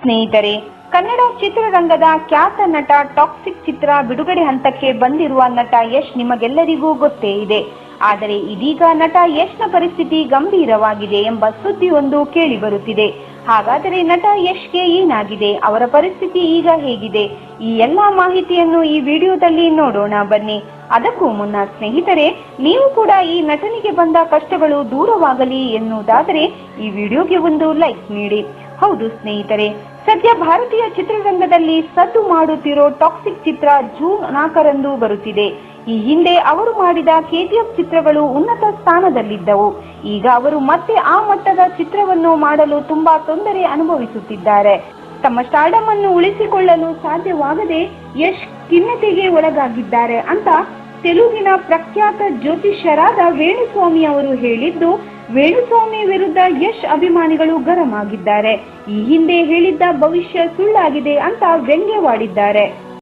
ಸ್ನೇಹಿತರೆ, ಕನ್ನಡ ಚಿತ್ರರಂಗದ ಖ್ಯಾತ ನಟ ಟಾಕ್ಸಿಕ್ ಚಿತ್ರ ಬಿಡುಗಡೆ ಹಂತಕ್ಕೆ ಬಂದಿರುವ ನಟ ಯಶ್ ನಿಮಗೆಲ್ಲರಿಗೂ ಗೊತ್ತೇ ಇದೆ. ಆದರೆ ಇದೀಗ ನಟ ಯಶ್ನ ಪರಿಸ್ಥಿತಿ ಗಂಭೀರವಾಗಿದೆ ಎಂಬ ಸುದ್ದಿಯೊಂದು ಕೇಳಿ ಬರುತ್ತಿದೆ. ಹಾಗಾದರೆ ನಟ ಯಶ್ಗೆ ಏನಾಗಿದೆ, ಅವರ ಪರಿಸ್ಥಿತಿ ಈಗ ಹೇಗಿದೆ, ಈ ಎಲ್ಲಾ ಮಾಹಿತಿಯನ್ನು ಈ ವಿಡಿಯೋದಲ್ಲಿ ನೋಡೋಣ ಬನ್ನಿ. ಅದಕ್ಕೂ ಮುನ್ನ ಸ್ನೇಹಿತರೆ, ನೀವು ಕೂಡ ಈ ನಟನಿಗೆ ಬಂದ ಕಷ್ಟಗಳು ದೂರವಾಗಲಿ ಎನ್ನುವುದಾದರೆ ಈ ವಿಡಿಯೋಗೆ ಒಂದು ಲೈಕ್ ನೀಡಿ. ಹೌದು ಸ್ನೇಹಿತರೆ, ಸದ್ಯ ಭಾರತೀಯ ಚಿತ್ರರಂಗದಲ್ಲಿ ಸದ್ದು ಮಾಡುತ್ತಿರೋ ಟಾಕ್ಸಿಕ್ ಚಿತ್ರ ಜೂನ್ 4ರಂದು ಬರುತ್ತಿದೆ. ಈ ಹಿಂದೆ ಅವರು ಮಾಡಿದ KGF ಚಿತ್ರಗಳು ಉನ್ನತ ಸ್ಥಾನದಲ್ಲಿದ್ದವು. ಈಗ ಅವರು ಮತ್ತೆ ಆ ಮಟ್ಟದ ಚಿತ್ರವನ್ನು ಮಾಡಲು ತುಂಬಾ ತೊಂದರೆ ಅನುಭವಿಸುತ್ತಿದ್ದಾರೆ. ತಮ್ಮ ಸ್ಟಾರ್ಡಮ್ ಅನ್ನು ಉಳಿಸಿಕೊಳ್ಳಲು ಸಾಧ್ಯವಾಗದೆ ಯಶ್ ಖಿನ್ನತೆಗೆ ಒಳಗಾಗಿದ್ದಾರೆ ಅಂತ ತೆಲುಗಿನ ಪ್ರಖ್ಯಾತ ಜ್ಯೋತಿಷ್ಯರಾದ ವೇಣುಸ್ವಾಮಿ ಅವರು ಹೇಳಿದ್ದು, ವೇಣುಸ್ವಾಮಿ ವಿರುದ್ಧ ಯಶ್ ಅಭಿಮಾನಿಗಳು ಗರಂ ಆಗಿದ್ದಾರೆ. ಈ ಹಿಂದೆ ಹೇಳಿದ್ದ ಭವಿಷ್ಯ ಸುಳ್ಳಾಗಿದೆ ಅಂತ ವ್ಯಂಗ್ಯವಾಡಿದ್ದಾರೆ.